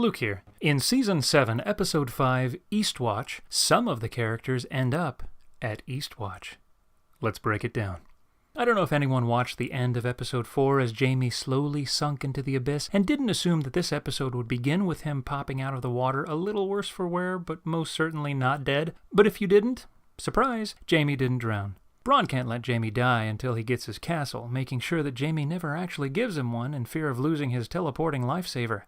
Luke here. In Season 7, Episode 5, Eastwatch, some of the characters end up at Eastwatch. Let's break it down. I don't know if anyone watched the end of Episode 4 as Jaime slowly sunk into the abyss and didn't assume that this episode would begin with him popping out of the water a little worse for wear, but most certainly not dead. But if you didn't, surprise, Jaime didn't drown. Bronn can't let Jaime die until he gets his castle, making sure that Jaime never actually gives him one in fear of losing his teleporting lifesaver.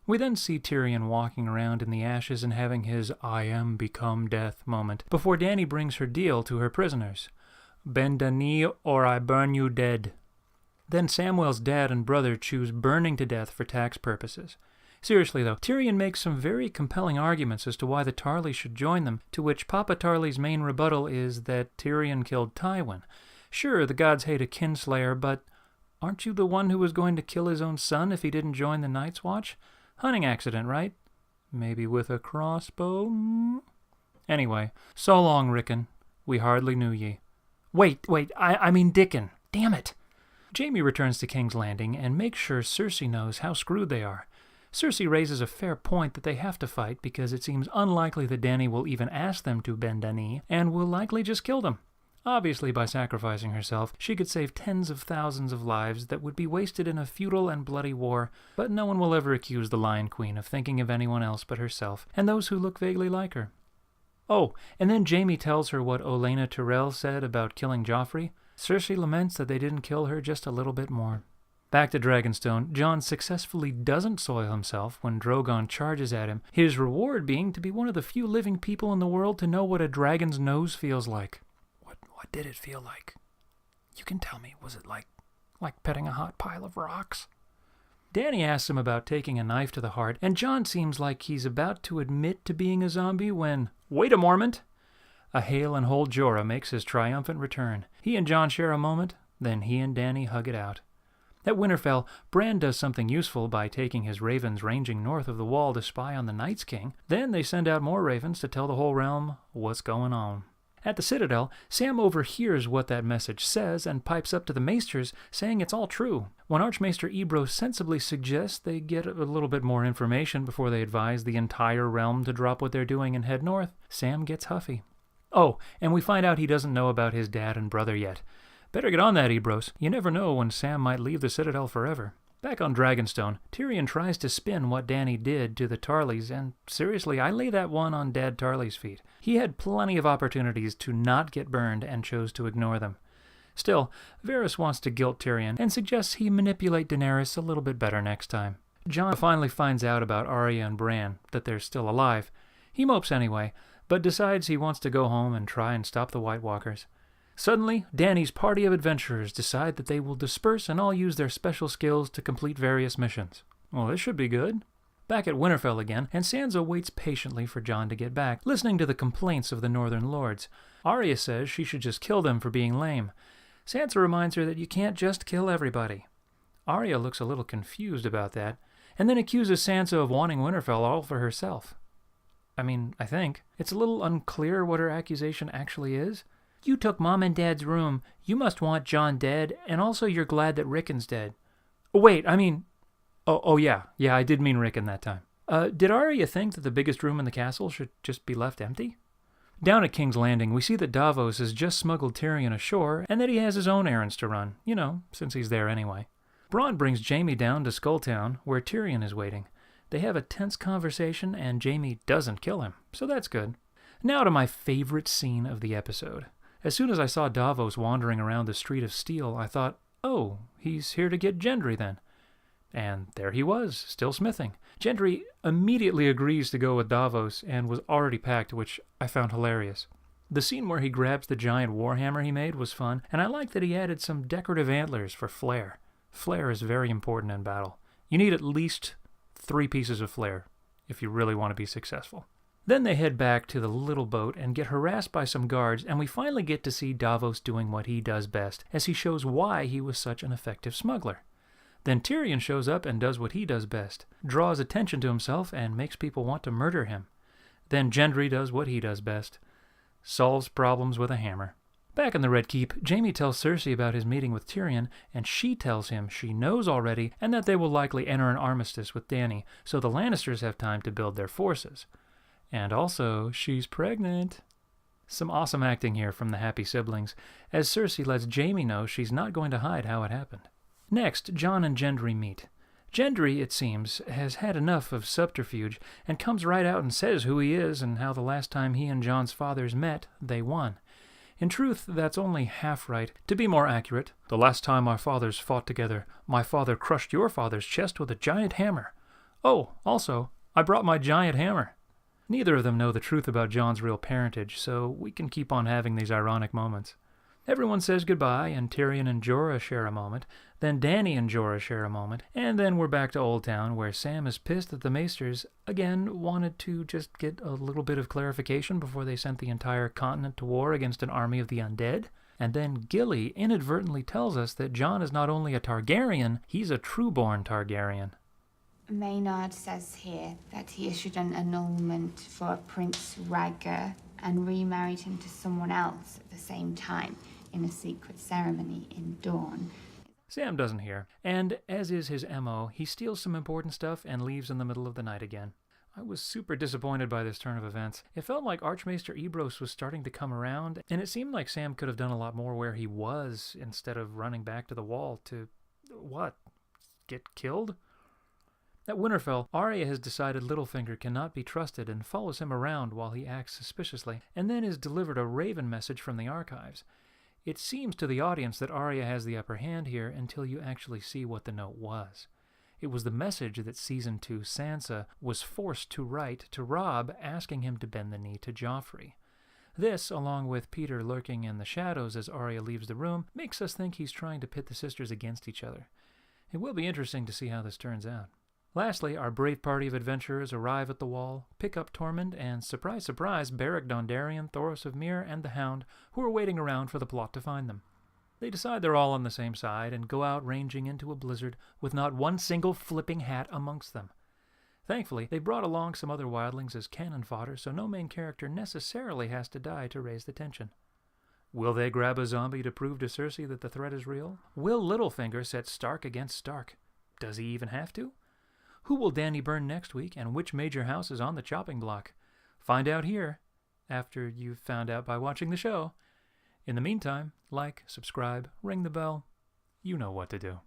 We then see Tyrion walking around in the ashes and having his I am become death moment before Dany brings her deal to her prisoners. Ben Dany or I burn you dead. Then Samwell's dad and brother choose burning to death for tax purposes. Seriously though, Tyrion makes some very compelling arguments as to why the Tarleys should join them, to which Papa Tarley's main rebuttal is that Tyrion killed Tywin. Sure, the gods hate a kinslayer, but aren't you the one who was going to kill his own son if he didn't join the Night's Watch? Hunting accident, right? Maybe with a crossbow? Anyway, so long, Rickon. We hardly knew ye. Wait, I mean Dickon. Damn it. Jaime returns to King's Landing and makes sure Cersei knows how screwed they are. Cersei raises a fair point that they have to fight because it seems unlikely that Dany will even ask them to Ben Dany and will likely just kill them. Obviously, by sacrificing herself, she could save tens of thousands of lives that would be wasted in a futile and bloody war, but no one will ever accuse the Lion Queen of thinking of anyone else but herself, and those who look vaguely like her. Oh, and then Jaime tells her what Olenna Tyrell said about killing Joffrey. Cersei laments that they didn't kill her just a little bit more. Back to Dragonstone, Jon successfully doesn't soil himself when Drogon charges at him, his reward being to be one of the few living people in the world to know what a dragon's nose feels like. What did it feel like? You can tell me, was it like petting a hot pile of rocks? Dany asks him about taking a knife to the heart, and Jon seems like he's about to admit to being a zombie when, wait a moment! A hail and hold Jorah makes his triumphant return. He and Jon share a moment, then he and Dany hug it out. At Winterfell, Bran does something useful by taking his ravens ranging north of the wall to spy on the Night's King. Then they send out more ravens to tell the whole realm what's going on. At the Citadel, Sam overhears what that message says and pipes up to the maesters, saying it's all true. When Archmaester Ebro sensibly suggests they get a little bit more information before they advise the entire realm to drop what they're doing and head north, Sam gets huffy. Oh, and we find out he doesn't know about his dad and brother yet. Better get on that, Ebros. You never know when Sam might leave the Citadel forever. Back on Dragonstone, Tyrion tries to spin what Dany did to the Tarleys, and seriously, I lay that one on Dad Tarley's feet. He had plenty of opportunities to not get burned and chose to ignore them. Still, Varys wants to guilt Tyrion and suggests he manipulate Daenerys a little bit better next time. Jon finally finds out about Arya and Bran, that they're still alive. He mopes anyway, but decides he wants to go home and try and stop the White Walkers. Suddenly, Dany's party of adventurers decide that they will disperse and all use their special skills to complete various missions. Well, this should be good. Back at Winterfell again, and Sansa waits patiently for Jon to get back, listening to the complaints of the Northern Lords. Arya says she should just kill them for being lame. Sansa reminds her that you can't just kill everybody. Arya looks a little confused about that, and then accuses Sansa of wanting Winterfell all for herself. I think. It's a little unclear what her accusation actually is. You took Mom and Dad's room. You must want Jon dead, and also you're glad that Rickon's dead. Oh, wait, yeah, I did mean Rickon that time. Did Arya think that the biggest room in the castle should just be left empty? Down at King's Landing, we see that Davos has just smuggled Tyrion ashore, and that he has his own errands to run, since he's there anyway. Bronn brings Jaime down to Skulltown, where Tyrion is waiting. They have a tense conversation, and Jaime doesn't kill him, so that's good. Now to my favorite scene of the episode. As soon as I saw Davos wandering around the Street of Steel, I thought, oh, he's here to get Gendry then. And there he was, still smithing. Gendry immediately agrees to go with Davos and was already packed, which I found hilarious. The scene where he grabs the giant warhammer he made was fun, and I like that he added some decorative antlers for flair. Flair is very important in battle. You need at least 3 pieces of flair if you really want to be successful. Then they head back to the little boat and get harassed by some guards, and we finally get to see Davos doing what he does best, as he shows why he was such an effective smuggler. Then Tyrion shows up and does what he does best, draws attention to himself and makes people want to murder him. Then Gendry does what he does best, solves problems with a hammer. Back in the Red Keep, Jaime tells Cersei about his meeting with Tyrion, and she tells him she knows already and that they will likely enter an armistice with Dany, so the Lannisters have time to build their forces. And also, she's pregnant. Some awesome acting here from the happy siblings, as Cersei lets Jaime know she's not going to hide how it happened. Next, Jon and Gendry meet. Gendry, it seems, has had enough of subterfuge and comes right out and says who he is and how the last time he and Jon's fathers met, they won. In truth, that's only half right. To be more accurate, the last time our fathers fought together, my father crushed your father's chest with a giant hammer. Oh, also, I brought my giant hammer. Neither of them know the truth about Jon's real parentage, so we can keep on having these ironic moments. Everyone says goodbye, and Tyrion and Jorah share a moment, then Dany and Jorah share a moment, and then we're back to Old Town, where Sam is pissed that the Maesters, again, wanted to just get a little bit of clarification before they sent the entire continent to war against an army of the undead. And then Gilly inadvertently tells us that Jon is not only a Targaryen, he's a true-born Targaryen. Maynard says here that he issued an annulment for Prince Rhaegar and remarried him to someone else at the same time in a secret ceremony in Dorne. Sam doesn't hear, and as is his MO, he steals some important stuff and leaves in the middle of the night again. I was super disappointed by this turn of events. It felt like Archmaester Ebrose was starting to come around, and it seemed like Sam could have done a lot more where he was instead of running back to the wall to... what? Get killed? At Winterfell, Arya has decided Littlefinger cannot be trusted and follows him around while he acts suspiciously, and then is delivered a Raven message from the archives. It seems to the audience that Arya has the upper hand here until you actually see what the note was. It was the message that Season 2 Sansa was forced to write to Robb, asking him to bend the knee to Joffrey. This, along with Peter lurking in the shadows as Arya leaves the room, makes us think he's trying to pit the sisters against each other. It will be interesting to see how this turns out. Lastly, our brave party of adventurers arrive at the Wall, pick up Tormund, and surprise, surprise, Beric Dondarrion, Thoros of Myr, and the Hound, who are waiting around for the plot to find them. They decide they're all on the same side and go out ranging into a blizzard with not one single flipping hat amongst them. Thankfully, they brought along some other wildlings as cannon fodder, so no main character necessarily has to die to raise the tension. Will they grab a zombie to prove to Cersei that the threat is real? Will Littlefinger set Stark against Stark? Does he even have to? Who will Dany burn next week, and which major house is on the chopping block? Find out here, after you've found out by watching the show. In the meantime, like, subscribe, ring the bell. You know what to do.